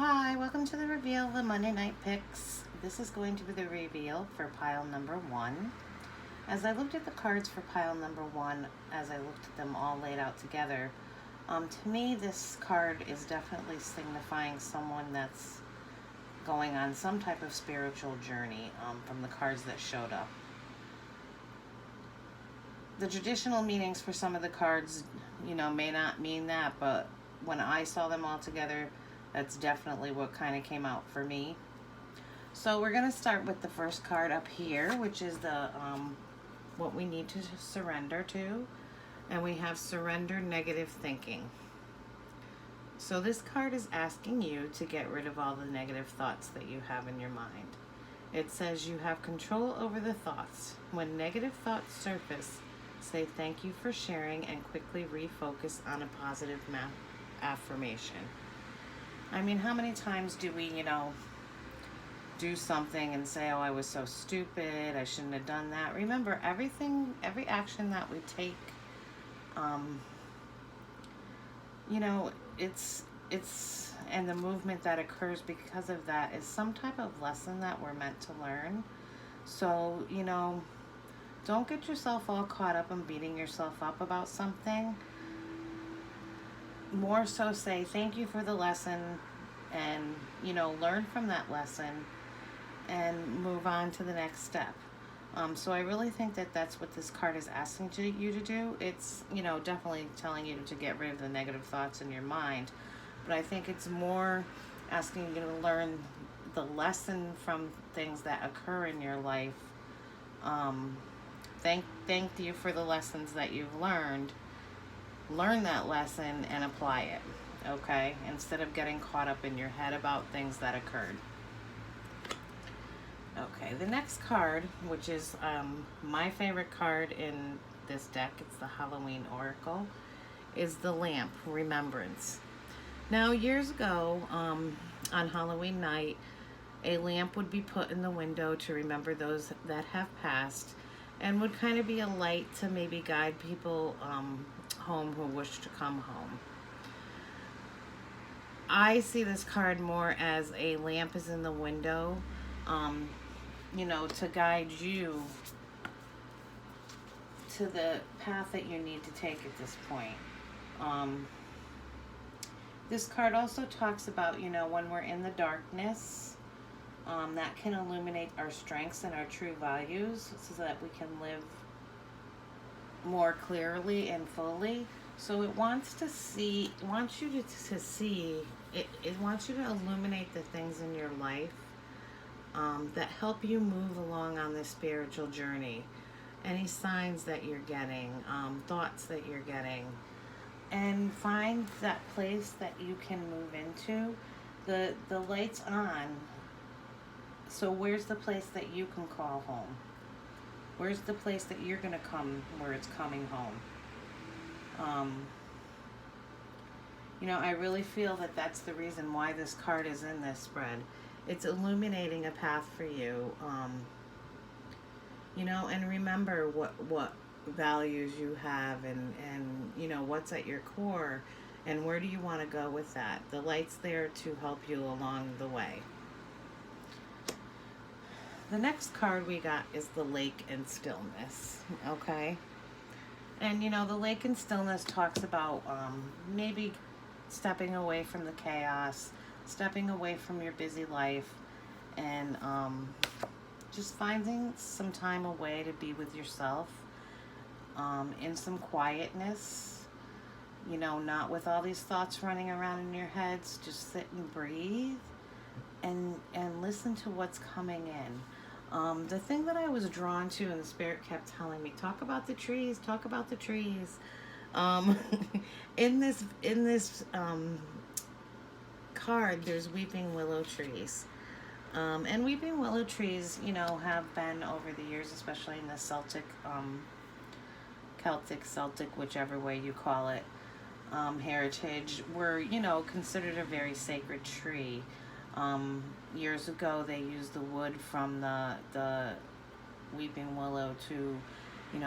Hi, welcome to the reveal of the Monday Night Picks. This is going to be the reveal for pile number one. As I looked at the cards for pile number one, as I looked at them all laid out together, to me this card is definitely signifying someone that's going on some type of spiritual journey from the cards that showed up. The traditional meanings for some of the cards, may not mean that, but when I saw them all together, that's definitely what kind of came out for me. So we're going to start with the first card up here, which is the what we need to surrender to. And we have surrender negative thinking. So this card is asking you to get rid of all the negative thoughts that you have in your mind. It says you have control over the thoughts. When negative thoughts surface, say thank you for sharing and quickly refocus on a positive affirmation. I mean, how many times do we, do something and say, oh, I was so stupid, I shouldn't have done that. Remember, every action that we take, and the movement that occurs because of that is some type of lesson that we're meant to learn. So, don't get yourself all caught up in beating yourself up about something. More so say thank you for the lesson and, learn from that lesson and move on to the next step. So I really think that that's what this card is asking you to do. It's, definitely telling you to get rid of the negative thoughts in your mind. But I think it's more asking you to learn the lesson from things that occur in your life. Thank you for the lessons that you've learned. Learn that lesson and apply it, okay? Instead of getting caught up in your head about things that occurred. Okay, the next card, which is my favorite card in this deck, it's the Halloween Oracle, is the Lamp, Remembrance. Now, years ago, on Halloween night, a lamp would be put in the window to remember those that have passed and would kind of be a light to maybe guide people home who wish to come home. I see this card more as a lamp is in the window, to guide you to the path that you need to take at this point. This card also talks about, when we're in the darkness, that can illuminate our strengths and our true values so that we can live more clearly and fully. So it wants you to see, it wants you to illuminate the things in your life that help you move along on this spiritual journey. Any signs that you're getting, thoughts that you're getting, and find that place that you can move into. The light's on. So where's the place that you can call home? Where's the place that you're going to come where it's coming home? I really feel that that's the reason why this card is in this spread. It's illuminating a path for you. And remember what values you have and what's at your core and where do you want to go with that. The light's there to help you along the way. The next card we got is the Lake and Stillness, okay? And, the Lake and Stillness talks about maybe stepping away from the chaos, stepping away from your busy life, and just finding some time away to be with yourself in some quietness, not with all these thoughts running around in your heads. Just sit and breathe and listen to what's coming in. The thing that I was drawn to and the spirit kept telling me, talk about the trees, talk about the trees. In this card, there's weeping willow trees. And weeping willow trees, have been over the years, especially in the Celtic, whichever way you call it, heritage, were, considered a very sacred tree. Years ago, they used the wood from the weeping willow to,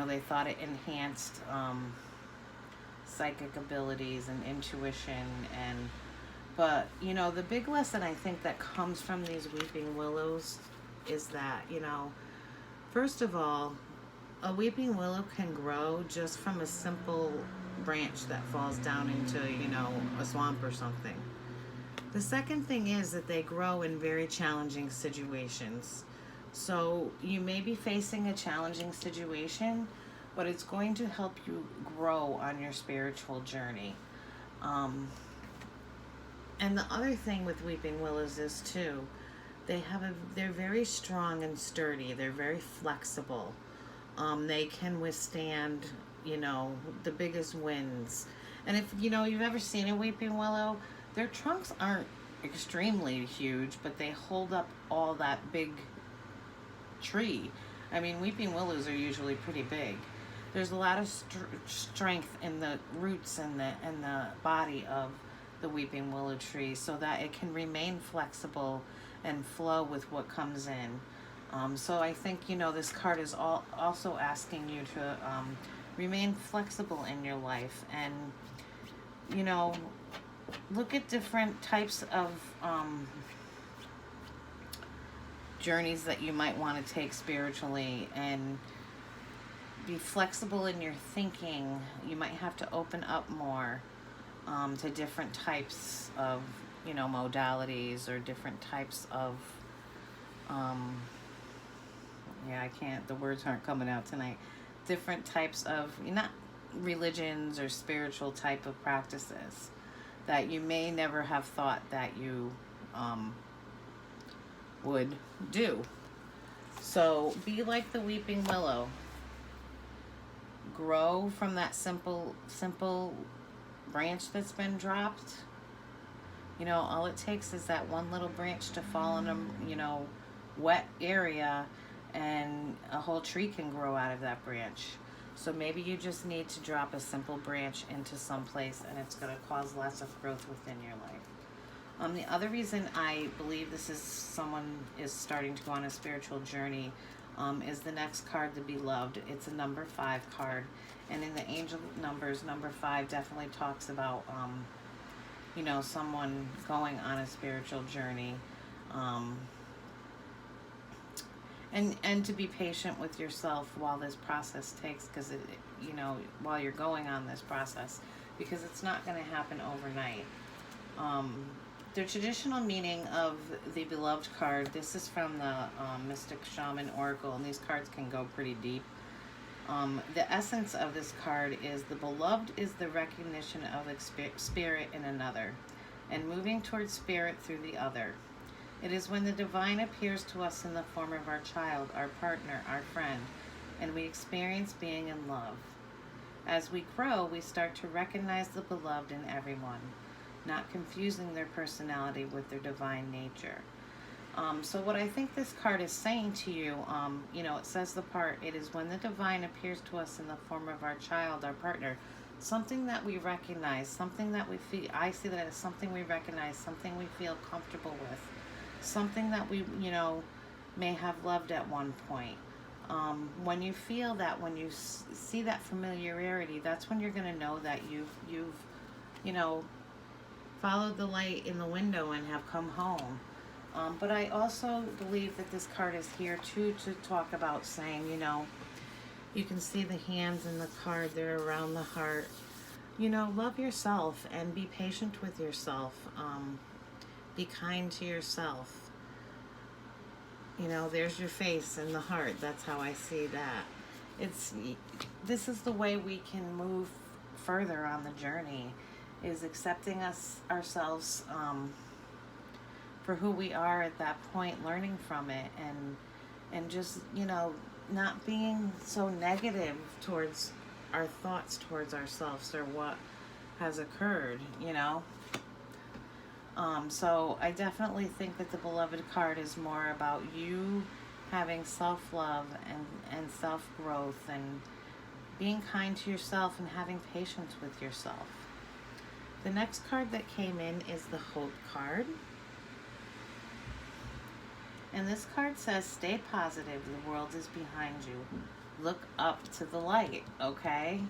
they thought it enhanced psychic abilities and intuition and But, you know, the big lesson I think that comes from these weeping willows is that, you know, first of all, a weeping willow can grow just from a simple branch that falls down into, you know, a swamp or something. The second thing is that they grow in very challenging situations. So you may be facing a challenging situation, but it's going to help you grow on your spiritual journey. Um, and the other thing with weeping willows is too, they're very strong and sturdy. They're very flexible. They can withstand, you know, the biggest winds. And if you know you've ever seen a weeping willow, their trunks aren't extremely huge, but they hold up all that big tree. I mean, weeping willows are usually pretty big. There's a lot of strength in the roots and the body of the weeping willow tree, so that it can remain flexible and flow with what comes in. So I think, you know, this card is also asking you to remain flexible in your life, and, you know, look at different types of journeys that you might want to take spiritually, and be flexible in your thinking. You might have to open up more to different types of, you know, modalities, or different types of I can't, the words aren't coming out tonight. Different types of, not religions or spiritual type of practices that you may never have thought that you would do. So be like the weeping willow. Grow from that simple branch that's been dropped. You know, all it takes is that one little branch to fall in a, you know, wet area, and a whole tree can grow out of that branch. So maybe you just need to drop a simple branch into some place, and it's going to cause lots of growth within your life. The other reason I believe this is someone is starting to go on a spiritual journey is the next card, the Beloved. It's a number 5 card, and in the angel numbers, number 5 definitely talks about you know, someone going on a spiritual journey. And to be patient with yourself while this process takes, because it, you know, while you're going on this process, because it's not going to happen overnight. The traditional meaning of the Beloved card, this is from the Mystic Shaman Oracle, and these cards can go pretty deep. The essence of this card is the Beloved is the recognition of spirit in another, and moving towards spirit through the other. It is when the divine appears to us in the form of our child, our partner, our friend, and we experience being in love. As we grow, we start to recognize the beloved in everyone, not confusing their personality with their divine nature. So what I think this card is saying to you, you know, it says the part, it is when the divine appears to us in the form of our child, our partner, something that we recognize, something that we feel, I see that as something we recognize, something we feel comfortable with, something that we, you know, may have loved at one point. When you feel that, when you see that familiarity, that's when you're going to know that you've, you know, followed the light in the window and have come home. But I also believe that this card is here too to talk about saying, you know, you can see the hands in the card, they're around the heart. You know, love yourself and be patient with yourself. Be kind to yourself. You know, there's your face and the heart. That's how I see that. This is the way we can move further on the journey, is accepting ourselves for who we are at that point, learning from it, and just, you know, not being so negative towards our thoughts towards ourselves or what has occurred, you know. So I definitely think that the Beloved card is more about you having self-love and self-growth and being kind to yourself and having patience with yourself. The next card that came in is the Hope card. And this card says, stay positive, the world is behind you. Look up to the light, okay?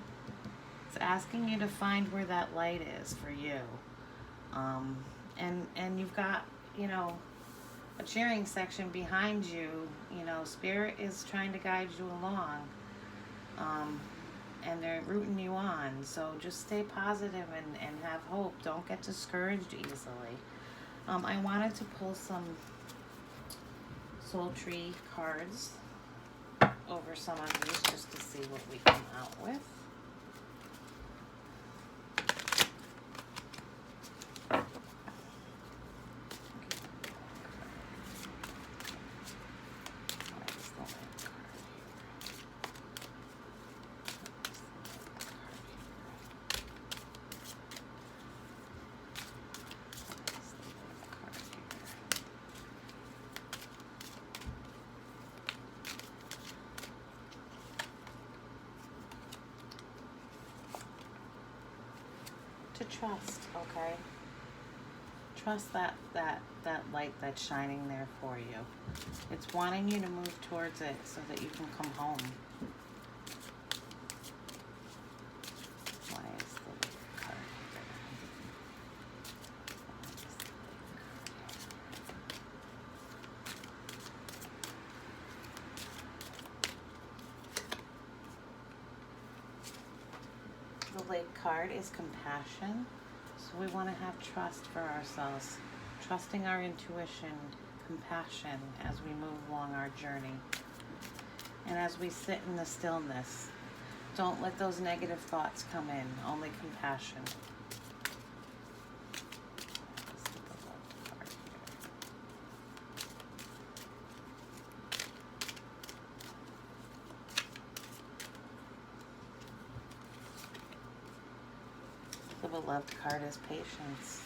It's asking you to find where that light is for you. and you've got, you know, a cheering section behind you. You know, Spirit is trying to guide you along, and they're rooting you on. So just stay positive and have hope. Don't get discouraged easily. I wanted to pull some Soul Tree cards over some of these just to see what we come out with. To trust, okay? Trust that light that's shining there for you. It's wanting you to move towards it so that you can come home. Why is the Lake card here? The Lake card is compassion. So we want to have trust for ourselves, trusting our intuition, compassion as we move along our journey. And as we sit in the stillness, don't let those negative thoughts come in, only compassion. The beloved card is patience.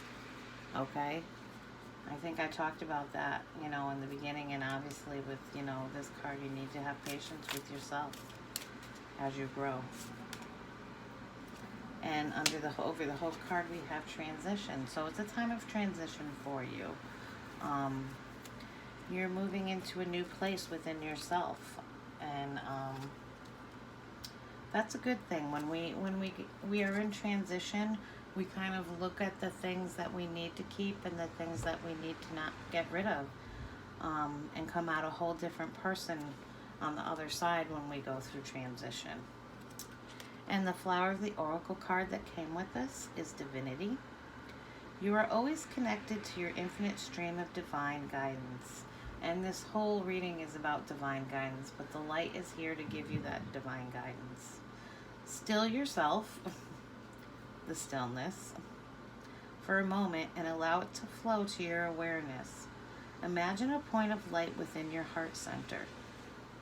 Okay? I think I talked about that, you know, in the beginning, and obviously with, you know, this card, you need to have patience with yourself as you grow. And over the hope card, we have transition. So it's a time of transition for you. You're moving into a new place within yourself, and that's a good thing. When we are in transition, we kind of look at the things that we need to keep and the things that we need to not get rid of, and come out a whole different person on the other side when we go through transition. And the Flower of the Oracle card that came with this is Divinity. You are always connected to your infinite stream of divine guidance. And this whole reading is about divine guidance, but the light is here to give you that divine guidance. Still yourself, the stillness, for a moment and allow it to flow to your awareness. Imagine a point of light within your heart center.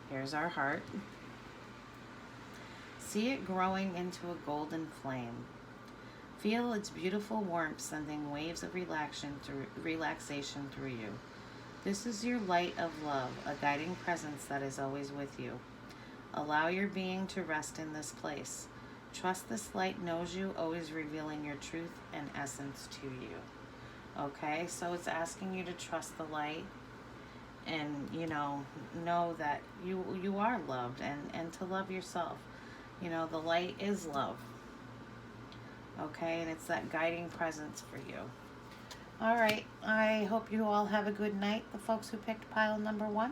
Here's our heart. See it growing into a golden flame. Feel its beautiful warmth sending waves of relaxation through you. This is your light of love, a guiding presence that is always with you. Allow your being to rest in this place. Trust this light knows you, always revealing your truth and essence to you. Okay, so it's asking you to trust the light and, you know that you are loved, and to love yourself. You know, the light is love. Okay, and it's that guiding presence for you. All right, I hope you all have a good night, the folks who picked pile number 1.